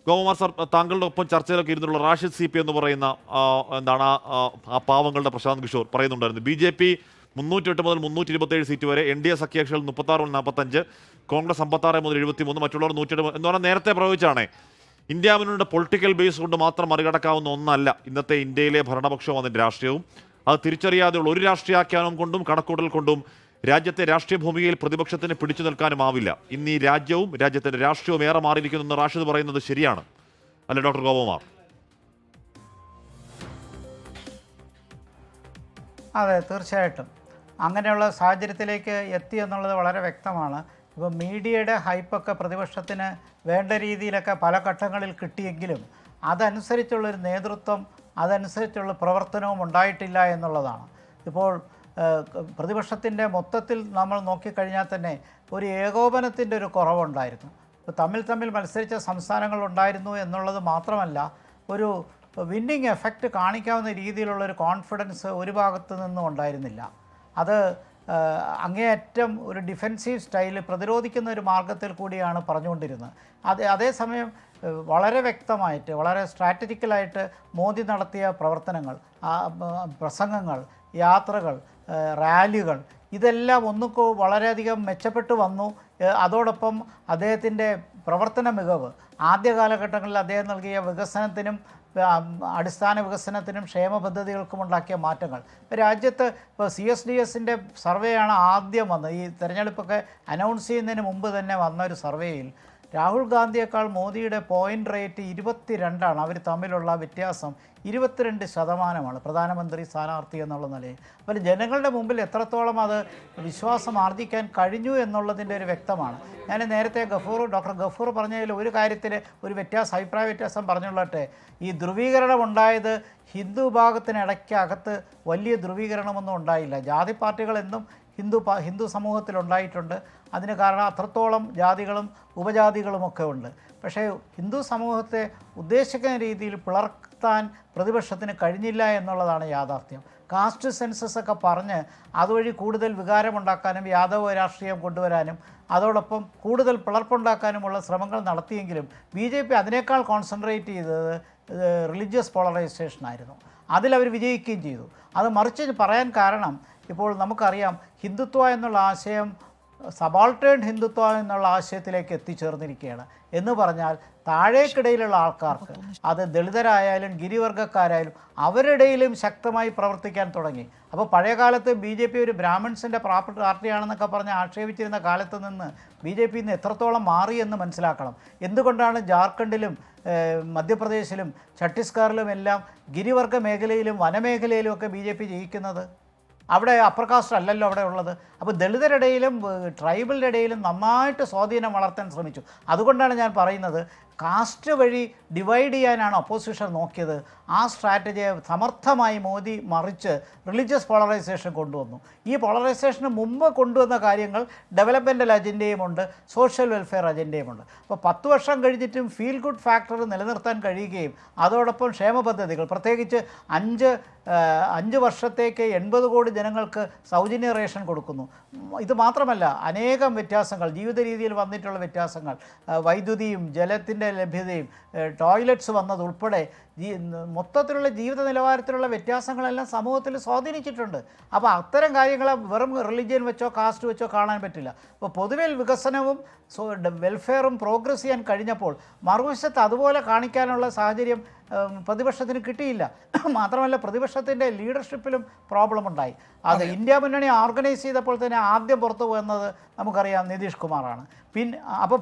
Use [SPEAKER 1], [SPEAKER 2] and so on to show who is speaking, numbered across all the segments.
[SPEAKER 1] ഗോകുമാർ sir, താങ്കളുടെ ഒപ്പം ചർച്ചയിലൊക്കെ ഇരുന്നുള്ള Rashid CP എന്ന് പറയുന്ന എന്താണ് ആ പാവങ്ങളുടെ പ്രശാന്ത് കിഷോർ പറയുന്നുണ്ടായിരുന്നു, BJP 308 മുതൽ 327 സീറ്റ് വരെ, NDA സഖ്യകക്ഷികൾ 36 മുതൽ 45, കോൺഗ്രസ് 56 മുതൽ 73, മറ്റുള്ളവർ 107 എന്ന് പറഞ്ഞാൽ നേരത്തെ പ്രവചിച്ചാണ്. ഇന്ത്യ മുന്നണിയുടെ പൊളിറ്റിക്കൽ ബേസ് കൊണ്ട് മാത്രം മറികടക്കാവുന്ന ഒന്നല്ല ഇന്നത്തെ ഇന്ത്യയിലെ ഭരണപക്ഷവും അതിൻ്റെ രാഷ്ട്രീയവും. അത് തിരിച്ചറിയാതെയുള്ള ഒരു രാഷ്ട്രീയാഖ്യാനം കൊണ്ടും കണക്കൂടൽ കൊണ്ടും രാജ്യത്തെ രാഷ്ട്രീയ ഭൂമികയിൽ പ്രതിപക്ഷത്തിന് പിടിച്ചു നിൽക്കാനുമാവില്ല. ഇന്ന് ഈ രാജ്യവും രാജ്യത്തിൻ്റെ രാഷ്ട്രീയവും ഏറെ മാറിയിരിക്കുന്നെന്ന് റാഷിദ് പറയുന്നത് ശരിയാണ് അല്ലെ ഡോക്ടർ ഗോപകുമാർ?
[SPEAKER 2] അതെ, തീർച്ചയായിട്ടും അങ്ങനെയുള്ള സാഹചര്യത്തിലേക്ക് എത്തി എന്നുള്ളത് വളരെ വ്യക്തമാണ്. ഇപ്പോൾ മീഡിയയുടെ ഹൈപ്പൊക്കെ പ്രതിപക്ഷത്തിന് വേണ്ട രീതിയിലൊക്കെ പല ഘട്ടങ്ങളിൽ കിട്ടിയെങ്കിലും അതനുസരിച്ചുള്ളൊരു നേതൃത്വം, അതനുസരിച്ചുള്ള പ്രവർത്തനവും ഉണ്ടായിട്ടില്ല എന്നുള്ളതാണ്. ഇപ്പോൾ പ്രതിപക്ഷത്തിൻ്റെ മൊത്തത്തിൽ നമ്മൾ നോക്കിക്കഴിഞ്ഞാൽ തന്നെ ഒരു ഏകോപനത്തിൻ്റെ ഒരു കുറവുണ്ടായിരുന്നു. ഇപ്പോൾ തമ്മിൽ മത്സരിച്ച സംസ്ഥാനങ്ങളുണ്ടായിരുന്നു എന്നുള്ളത് മാത്രമല്ല, ഒരു വിന്നിങ് എഫക്റ്റ് കാണിക്കാവുന്ന രീതിയിലുള്ളൊരു കോൺഫിഡൻസ് ഒരു ഭാഗത്തു നിന്നും ഉണ്ടായിരുന്നില്ല. അത് അങ്ങേയറ്റം ഒരു ഡിഫെൻസീവ് സ്റ്റൈല്, പ്രതിരോധിക്കുന്ന ഒരു മാർഗത്തിൽ കൂടിയാണ് പറഞ്ഞുകൊണ്ടിരുന്നത്. അതേസമയം വളരെ വ്യക്തമായിട്ട്, വളരെ സ്ട്രാറ്റജിക്കലായിട്ട് മോദി നടത്തിയ പ്രവർത്തനങ്ങൾ, പ്രസംഗങ്ങൾ, യാത്രകൾ, റാലികൾ, ഇതെല്ലാം വളരെയധികം മെച്ചപ്പെട്ടു വന്നു. അതോടൊപ്പം അദ്ദേഹത്തിൻ്റെ പ്രവർത്തന മികവ്, ആദ്യ കാലഘട്ടങ്ങളിൽ അദ്ദേഹം നൽകിയ വികസനത്തിനും അടിസ്ഥാന വികസനത്തിനും ക്ഷേമ പദ്ധതികൾക്കും ഉണ്ടാക്കിയ മാറ്റങ്ങൾ, രാജ്യത്ത് ഇപ്പോൾ CSDSൻ്റെ സർവേയാണ് ആദ്യം വന്നത്. ഈ തെരഞ്ഞെടുപ്പൊക്കെ അനൗൺസ് ചെയ്യുന്നതിന് മുമ്പ് തന്നെ വന്ന ഒരു സർവേയിൽ രാഹുൽ ഗാന്ധിയേക്കാൾ മോദിയുടെ പോയിൻ്റ് റേറ്റ് 22ആണ്. അവർ തമ്മിലുള്ള വ്യത്യാസം 22% പ്രധാനമന്ത്രി സ്ഥാനാർത്ഥി എന്നുള്ള നിലയിൽ. അപ്പോൾ ജനങ്ങളുടെ മുമ്പിൽ എത്രത്തോളം അത് വിശ്വാസം ആർജിക്കാൻ കഴിഞ്ഞു എന്നുള്ളതിൻ്റെ ഒരു വ്യക്തമാണ്. ഞാൻ നേരത്തെ ഡോക്ടർ ഗഫൂർ പറഞ്ഞതിൽ ഒരു കാര്യത്തിൽ ഒരു അഭിപ്രായ വ്യത്യാസം പറഞ്ഞുള്ളട്ടെ. ഈ ധ്രുവീകരണം ഉണ്ടായത് ഹിന്ദു വിഭാഗത്തിനിടയ്ക്കകത്ത് വലിയ ധ്രുവീകരണമൊന്നും ഉണ്ടായില്ല. ജാതി പാർട്ടികൾ എന്നും ഹിന്ദു സമൂഹത്തിലുണ്ടായിട്ടുണ്ട്. അതിന് കാരണം അത്രത്തോളം ജാതികളും ഉപജാതികളുമൊക്കെ ഉണ്ട്. പക്ഷേ ഹിന്ദു സമൂഹത്തെ ഉദ്ദേശിക്കുന്ന രീതിയിൽ പിളർത്താൻ പ്രതിപക്ഷത്തിന് കഴിഞ്ഞില്ല എന്നുള്ളതാണ് യാഥാർത്ഥ്യം. കാസ്റ്റ് സെൻസസ് ഒക്കെ പറഞ്ഞ് അതുവഴി കൂടുതൽ വികാരമുണ്ടാക്കാനും യാദവ രാഷ്ട്രീയം കൊണ്ടുവരാനും അതോടൊപ്പം കൂടുതൽ പിളർപ്പുണ്ടാക്കാനുമുള്ള ശ്രമങ്ങൾ നടത്തിയെങ്കിലും BJP അതിനേക്കാൾ കോൺസെൻട്രേറ്റ് ചെയ്തത് റിലീജിയസ് പോളറൈസേഷനായിരുന്നു. അതിലവർ വിജയിക്കുകയും ചെയ്തു. അത് മറിച്ച് പറയാൻ കാരണം, ഇപ്പോൾ നമുക്കറിയാം ഹിന്ദുത്വ എന്നുള്ള ആശയം സബാൾട്ടേൺ ഹിന്ദുത്വ എന്നുള്ള ആശയത്തിലേക്ക് എത്തിച്ചേർന്നിരിക്കുകയാണ്. എന്ന് പറഞ്ഞാൽ താഴേക്കിടയിലുള്ള ആൾക്കാർക്ക്, അത് ദളിതരായാലും ഗിരിവർഗ്ഗക്കാരായാലും അവരുടെയിലും ശക്തമായി പ്രവർത്തിക്കാൻ തുടങ്ങി. അപ്പോൾ പഴയ കാലത്ത് BJP ഒരു ബ്രാഹ്മിൺസിൻ്റെ പാർട്ടിയാണെന്നൊക്കെ പറഞ്ഞ് ആക്ഷേപിച്ചിരുന്ന കാലത്ത് നിന്ന് BJP ഇന്ന് എത്രത്തോളം മാറി എന്ന് മനസ്സിലാക്കണം. എന്തുകൊണ്ടാണ് ജാർഖണ്ഡിലും മധ്യപ്രദേശിലും ഛത്തീസ്ഗഡിലും എല്ലാം ഗിരിവർഗ്ഗ മേഖലയിലും വനമേഖലയിലും ഒക്കെ BJP ജയിക്കുന്നത്? അവിടെ അപ്പർ കാസ്റ്റ് അല്ലല്ലോ അവിടെ ഉള്ളത്. അപ്പോൾ ദളിതരുടെയിലും ട്രൈബലിൻ്റെ ഇടയിലും നന്നായിട്ട് സ്വാധീനം വളർത്താൻ ശ്രമിച്ചു. അതുകൊണ്ടാണ് ഞാൻ പറയുന്നത്, കാസ്റ്റ് വഴി ഡിവൈഡ് ചെയ്യാനാണ് ഒപ്പോസിഷൻ നോക്കിയത്. ആ സ്ട്രാറ്റജിയെ സമർത്ഥമായി മോദി മറിച്ച് റിലീജിയസ് പോളറൈസേഷൻ കൊണ്ടുവന്നു. ഈ പോളറൈസേഷന് മുമ്പ് കൊണ്ടുവന്ന കാര്യങ്ങൾ ഡെവലപ്മെൻ്റൽ അജണ്ടയുമുണ്ട്, സോഷ്യൽ വെൽഫെയർ അജണ്ടയുമുണ്ട്. അപ്പോൾ 10 വർഷം കഴിഞ്ഞിട്ടും ഫീൽ ഗുഡ് ഫാക്ടർ നിലനിർത്താൻ കഴിയുകയും അതോടൊപ്പം ക്ഷേമ പദ്ധതികൾ, പ്രത്യേകിച്ച് 5 വർഷത്തേക്ക് 80 കോടി ജനങ്ങൾക്ക് സൗജന്യ റേഷൻ കൊടുക്കുന്നു. ഇത് മാത്രമല്ല, അനേകം വ്യത്യാസങ്ങൾ, ജീവിത രീതിയിൽ വന്നിട്ടുള്ള വ്യത്യാസങ്ങൾ, വൈദ്യുതിയും ജലത്തിൻ്റെ ലഭ്യതയും ടോയ്ലറ്റ്സ് വന്നതുൾപ്പെടെ മൊത്തത്തിലുള്ള ജീവിത നിലവാരത്തിലുള്ള വ്യത്യാസങ്ങളെല്ലാം സമൂഹത്തിൽ സ്വാധീനിച്ചിട്ടുണ്ട്. അപ്പോൾ അത്തരം കാര്യങ്ങളെ വെറും റിലിജിയൻ വെച്ചോ കാസ്റ്റ് വെച്ചോ കാണാൻ പറ്റില്ല. അപ്പോൾ പൊതുവെ വികസനവും വെൽഫെയറും പ്രോഗ്രസ് ചെയ്യാൻ കഴിഞ്ഞപ്പോൾ മറുവശത്ത് അതുപോലെ കാണിക്കാനുള്ള സാഹചര്യം പ്രതിപക്ഷത്തിന് കിട്ടിയില്ല. മാത്രമല്ല, പ്രതിപക്ഷത്തിൻ്റെ ലീഡർഷിപ്പിലും പ്രോബ്ലം ഉണ്ടായി. അത് ഇന്ത്യ മുന്നണി ഓർഗനൈസ് ചെയ്തപ്പോൾ തന്നെ ആദ്യം പുറത്തു പോകുന്നത് നമുക്കറിയാം നിതീഷ് കുമാറാണ്. അപ്പോൾ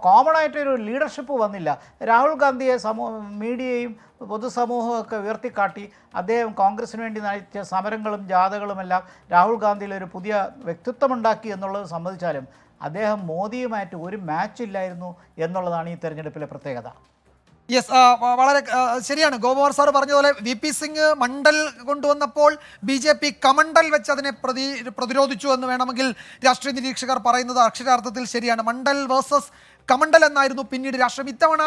[SPEAKER 2] കോമണായിട്ടൊരു ലീഡർഷിപ്പ് വന്നില്ല. രാഹുൽ ഗാന്ധിയെ മീഡിയയും പൊതുസമൂഹമൊക്കെ ഉയർത്തിക്കാട്ടി അദ്ദേഹം കോൺഗ്രസിന് വേണ്ടി നയിച്ച സമരങ്ങളും ജാഥകളുമെല്ലാം രാഹുൽ ഗാന്ധിയിലൊരു പുതിയ വ്യക്തിത്വമുണ്ടാക്കി എന്നുള്ളത് സംബന്ധിച്ചാലും അദ്ദേഹം മോദിയുമായിട്ട് ഒരു മാച്ച് ഇല്ലായിരുന്നു എന്നുള്ളതാണ് ഈ തെരഞ്ഞെടുപ്പിലെ പ്രത്യേകത.
[SPEAKER 3] യെസ്, വളരെ ശരിയാണ് ഗോപകുമാർ സാർ പറഞ്ഞ പോലെ. VP സിംഗ് മണ്ഡൽ കൊണ്ടുവന്നപ്പോൾ BJP കമണ്ഡൽ വെച്ച് അതിനെ പ്രതിരോധിച്ചു എന്ന് വേണമെങ്കിൽ രാഷ്ട്രീയ നിരീക്ഷകർ പറയുന്നത് അക്ഷരാർത്ഥത്തിൽ ശരിയാണ്. മണ്ഡൽ വേഴ്സസ് കമണ്ടൽ എന്നായിരുന്നു പിന്നീട് രാഷ്ട്രീയം. ഇത്തവണ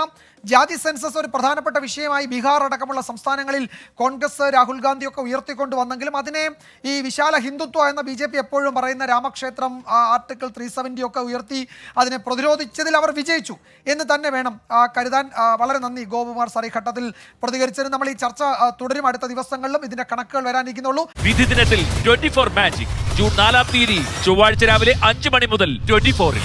[SPEAKER 3] ജാതി സെൻസസ് ഒരു പ്രധാനപ്പെട്ട വിഷയമായി ബീഹാർ അടക്കമുള്ള സംസ്ഥാനങ്ങളിൽ കോൺഗ്രസ് രാഹുൽ ഗാന്ധിയൊക്കെ ഉയർത്തിക്കൊണ്ട് വന്നെങ്കിലും അതിനെ ഈ വിശാല ഹിന്ദുത്വ എന്ന BJP എപ്പോഴും പറയുന്ന രാമക്ഷേത്രം ആർട്ടിക്കിൾ 370 ഒക്കെ ഉയർത്തി അതിനെ പ്രതിരോധിച്ചതിൽ അവർ വിജയിച്ചു എന്ന് തന്നെ വേണം കരുതാൻ. വളരെ നന്ദി ഗോപകുമാർ സാർ ഈ ഘട്ടത്തിൽ പ്രതികരിച്ചതിന്. നമ്മൾ ഈ ചർച്ച തുടരും, അടുത്ത ദിവസങ്ങളിലും ഇതിന്റെ കണക്കുകൾ വരാനിരിക്കുന്നുള്ളൂ.
[SPEAKER 4] വിധി ദിനത്തിൽ 24 മാജിക് ജൂൺ 4 ചൊവ്വാഴ്ച രാവിലെ 5 മണി മുതൽ 24-ൽ.